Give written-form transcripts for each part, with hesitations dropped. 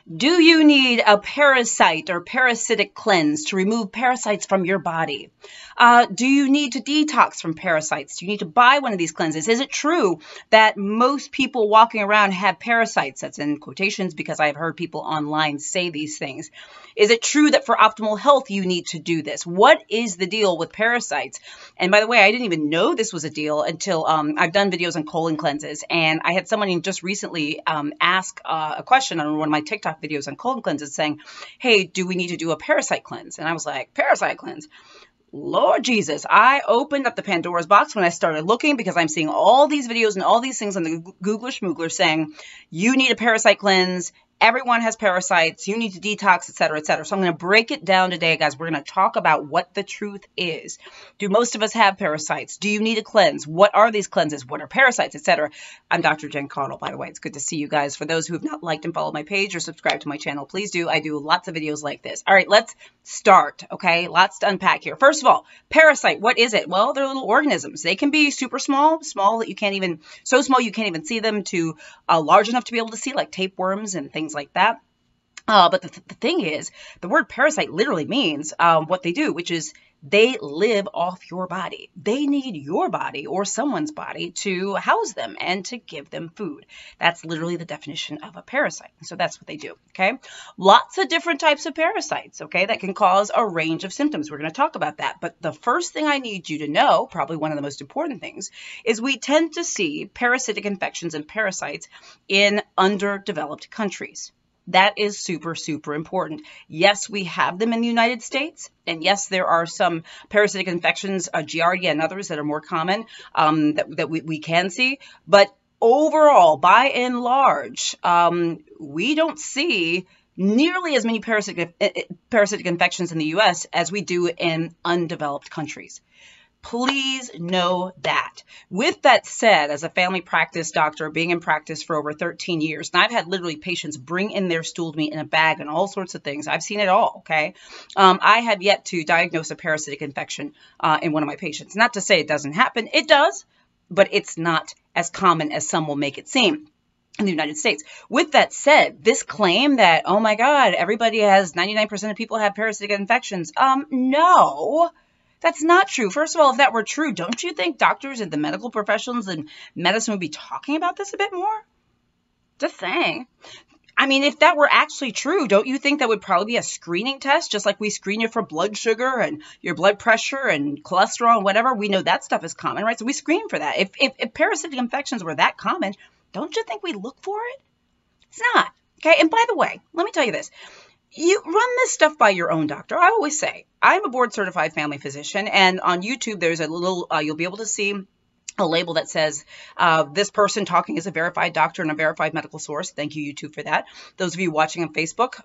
Do you need a parasite or parasitic cleanse to remove parasites from your body? Do you need to detox from parasites? Do you need to buy one of these cleanses? Is it true that most people walking around have parasites? That's in quotations because I've heard people online say these things. Is it true that for optimal health you need to do this? What is the deal with parasites? And by the way, I didn't even know this was a deal until I've done videos on colon cleanses, and I had someone just recently ask a question on one of my TikTok videos on colon cleanses saying, hey, do we need to do a parasite cleanse? And I was like, parasite cleanse? Lord Jesus, I opened up the Pandora's box when I started looking because I'm seeing all these videos and all these things on the Googler Schmoogler saying, you need a parasite cleanse. Everyone has parasites. You need to detox, et cetera, et cetera. So I'm going to break it down today, guys. We're going to talk about what the truth is. Do most of us have parasites? Do you need a cleanse? What are these cleanses? What are parasites, et cetera? I'm Dr. Jen Caudle, by the way. It's good to see you guys. For those who have not liked and followed my page or subscribed to my channel, please do. I do lots of videos like this. All right, let's start, okay? Lots to unpack here. First of all, parasite, what is it? Well, they're little organisms. They can be super small, small that you can't even, so small you can't even see them, to large enough to be able to see, like tapeworms and things like that. But the thing is, the word parasite literally means what they do, which is they live off your body. They need your body or someone's body to house them and to give them food. That's literally the definition of a parasite. So that's what they do, okay? Lots of different types of parasites, okay, that can cause a range of symptoms. We're going to talk about that. But the first thing I need you to know, probably one of the most important things, is we tend to see parasitic infections and parasites in underdeveloped countries. That is super, super important. Yes, we have them in the United States. And yes, there are some parasitic infections, Giardia and others that are more common that we can see. But overall, by and large, we don't see nearly as many parasitic infections in the U.S. as we do in undeveloped countries. Please know that. With that said, as a family practice doctor, being in practice for over 13 years, and I've had literally patients bring in their stool to me in a bag and all sorts of things. I've seen it all, okay? I have yet to diagnose a parasitic infection in one of my patients. Not to say it doesn't happen. It does, but it's not as common as some will make it seem in the United States. With that said, this claim that, oh my God, everybody has, 99% of people have parasitic infections. No. That's not true. First of all, if that were true, don't you think doctors and the medical professionals in medicine would be talking about this a bit more? Just saying. I mean, if that were actually true, don't you think that would probably be a screening test, just like we screen you for blood sugar and your blood pressure and cholesterol and whatever? We know that stuff is common, right? So we screen for that. If parasitic infections were that common, don't you think we'd look for it? It's not. Okay. And by the way, let me tell you this. You run this stuff by your own doctor. I always say, I'm a board certified family physician, and on YouTube, there's a little, you'll be able to see a label that says, this person talking is a verified doctor and a verified medical source. Thank you, YouTube, for that. Those of you watching on Facebook,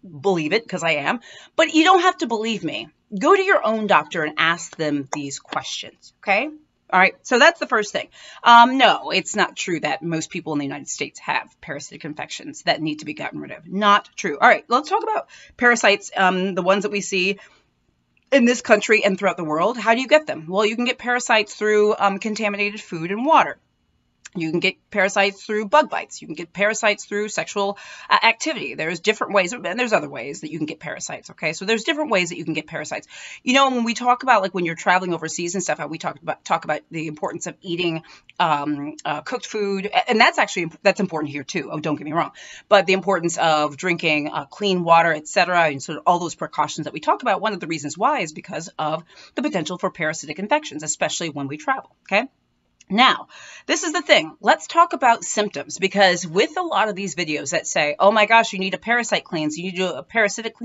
believe it, because I am. But you don't have to believe me. Go to your own doctor and ask them these questions, okay? All right, so that's the first thing. No, it's not true that most people in the United States have parasitic infections that need to be gotten rid of. Not true. All right, let's talk about parasites, the ones that we see in this country and throughout the world. How do you get them? Well, you can get parasites through contaminated food and water. You can get parasites through bug bites. You can get parasites through sexual activity. There's different ways, and there's other ways that you can get parasites, okay? So there's different ways that you can get parasites. You know, when we talk about, like, when you're traveling overseas and stuff, how we talk about the importance of eating cooked food, and that's important here too. Oh, don't get me wrong. But the importance of drinking clean water, etc., and sort of all those precautions that we talk about, one of the reasons why is because of the potential for parasitic infections, especially when we travel, okay? Now, this is the thing. Let's talk about symptoms, because with a lot of these videos that say, oh my gosh, you need a parasite cleanse, you need to do a parasitic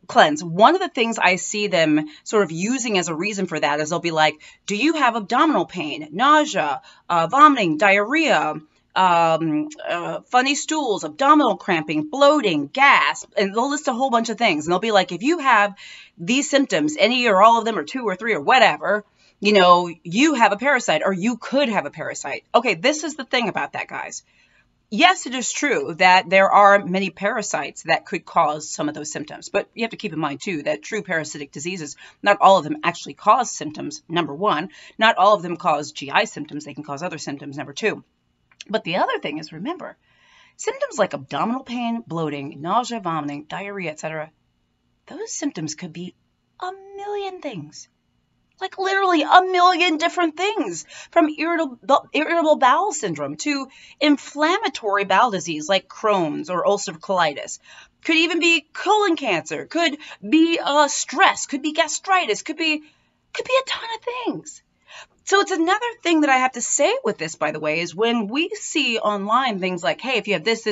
cleanse. One of the things I see them sort of using as a reason for that is they'll be like, do you have abdominal pain, nausea, vomiting, diarrhea, funny stools, abdominal cramping, bloating, gas, and they'll list a whole bunch of things. And they'll be like, if you have these symptoms, any or all of them, or 2 or 3 or whatever, you know, you have a parasite, or you could have a parasite. Okay, this is the thing about that, guys. Yes, it is true that there are many parasites that could cause some of those symptoms, but you have to keep in mind too that true parasitic diseases, not all of them actually cause symptoms, number one. Not all of them cause GI symptoms. They can cause other symptoms, number two. But the other thing is, remember, Symptoms like abdominal pain, bloating, nausea, vomiting, diarrhea, etc. Those symptoms could be a million things. Like literally a million different things, from irritable bowel syndrome to inflammatory bowel disease like Crohn's or ulcerative colitis. Could even be colon cancer, could be stress, could be gastritis, could be a ton of things. So it's another thing that I have to say with this, by the way, is when we see online things like, hey, if you have this,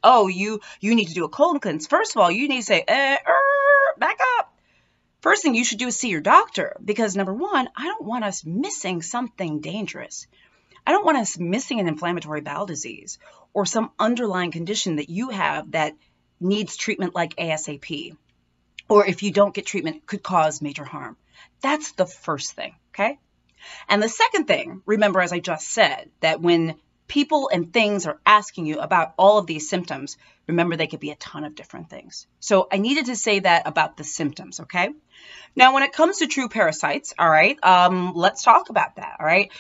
oh, you need to do a colon cleanse. First of all, you need to say, back up. First thing you should do is see your doctor, because number one, I don't want us missing something dangerous. I don't want us missing an inflammatory bowel disease or some underlying condition that you have that needs treatment like ASAP, or if you don't get treatment, could cause major harm. That's the first thing, okay? And the second thing, remember, as I just said, that when people and things are asking you about all of these symptoms, remember they could be a ton of different things. So I needed to say that about the symptoms, okay? Now, when it comes to true parasites, all right, let's talk about that, all right?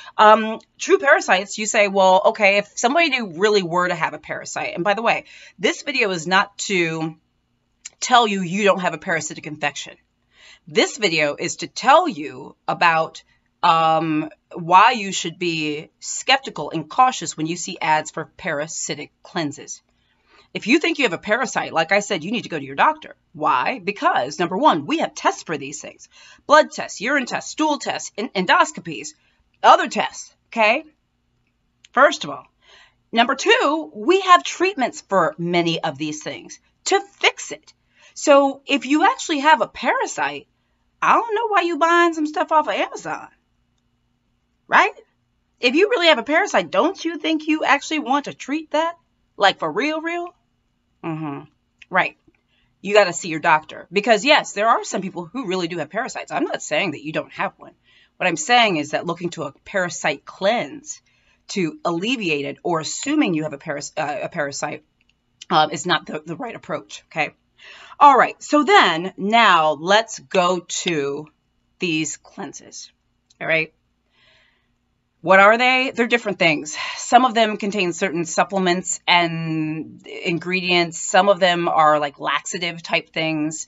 True parasites, you say, well, okay, if somebody really were to have a parasite, and by the way, this video is not to tell you you don't have a parasitic infection. This video is to tell you about why you should be skeptical and cautious when you see ads for parasitic cleanses. If you think you have a parasite, like I said, you need to go to your doctor. Why? Because, number one, we have tests for these things. Blood tests, urine tests, stool tests, endoscopies, other tests, okay? First of all. Number two, we have treatments for many of these things to fix it. So if you actually have a parasite, I don't know why you're buying some stuff off of Amazon. Right? If you really have a parasite, don't you think you actually want to treat that? Like for real? Right. You got to see your doctor. Because yes, there are some people who really do have parasites. I'm not saying that you don't have one. What I'm saying is that looking to a parasite cleanse to alleviate it, or assuming you have a parasite is not the right approach. Okay. All right. So then now let's go to these cleanses. All right. What are they? They're different things. Some of them contain certain supplements and ingredients. Some of them are like laxative type things.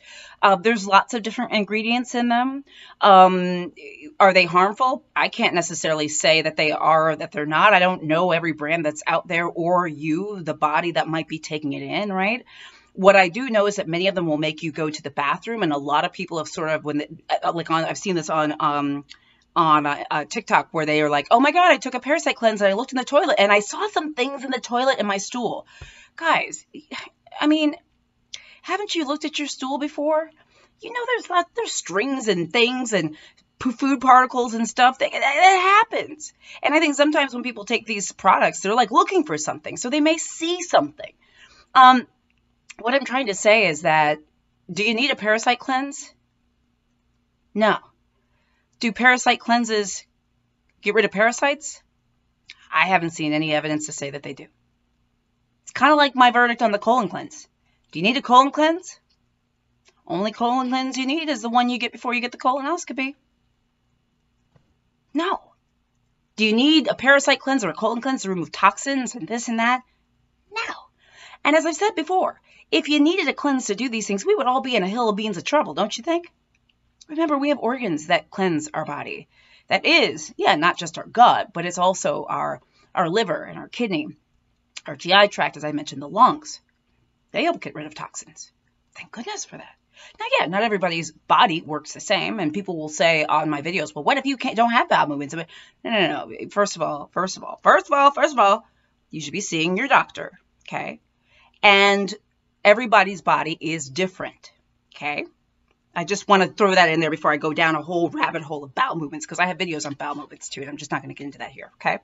There's lots of different ingredients in them. Are they harmful? I can't necessarily say that they are or that they're not. I don't know every brand that's out there, or you, the body that might be taking it in, right? What I do know is that many of them will make you go to the bathroom, and a lot of people have sort of, I've seen this on TikTok, where they are like, oh my God, I took a parasite cleanse and I looked in the toilet and I saw some things in the toilet in my stool. Guys, I mean, haven't you looked at your stool before? You know, there's strings and things and food particles and stuff. That happens. And I think sometimes when people take these products, they're like looking for something. So they may see something. What I'm trying to say is that, do you need a parasite cleanse? No. Do parasite cleanses get rid of parasites? I haven't seen any evidence to say that they do. It's kind of like my verdict on the colon cleanse. Do you need a colon cleanse? Only colon cleanse you need is the one you get before you get the colonoscopy. No. Do you need a parasite cleanse or a colon cleanse to remove toxins and this and that? No. And as I've said before, if you needed a cleanse to do these things, we would all be in a hill of beans of trouble, don't you think? Remember, we have organs that cleanse our body. That is, not just our gut, but it's also our liver and our kidney, our GI tract, as I mentioned, the lungs. They help get rid of toxins. Thank goodness for that. Now, not everybody's body works the same, and people will say on my videos, well, what if you don't have bowel movements? No. First of all, you should be seeing your doctor, okay? And everybody's body is different, okay? I just want to throw that in there before I go down a whole rabbit hole of bowel movements, because I have videos on bowel movements too, and I'm just not going to get into that here, okay?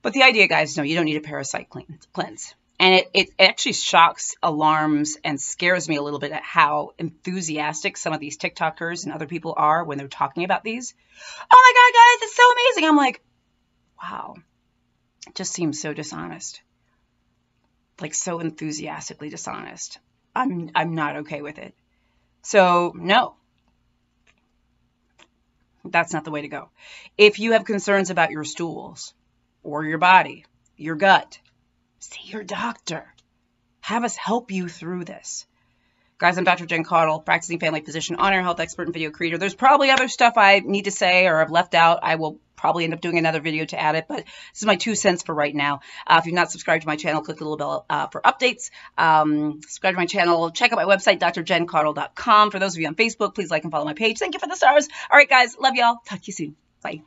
But the idea, guys, no, you don't need a parasite cleanse. And it actually shocks, alarms, and scares me a little bit at how enthusiastic some of these TikTokers and other people are when they're talking about these. Oh my God, guys, it's so amazing. I'm like, wow, it just seems so dishonest. Like so enthusiastically dishonest. I'm not okay with it. So, no, that's not the way to go. If you have concerns about your stools or your body, your gut, see your doctor. Have us help you through this. Guys, I'm Dr. Jen Caudle, practicing family physician, on-air health expert, and video creator. There's probably other stuff I need to say or I've left out. I will probably end up doing another video to add it, but this is my 2 cents for right now. If you've not subscribed to my channel, click the little bell for updates. Subscribe to my channel. Check out my website, drjencaudle.com. For those of you on Facebook, please like and follow my page. Thank you for the stars. All right, guys. Love y'all. Talk to you soon. Bye.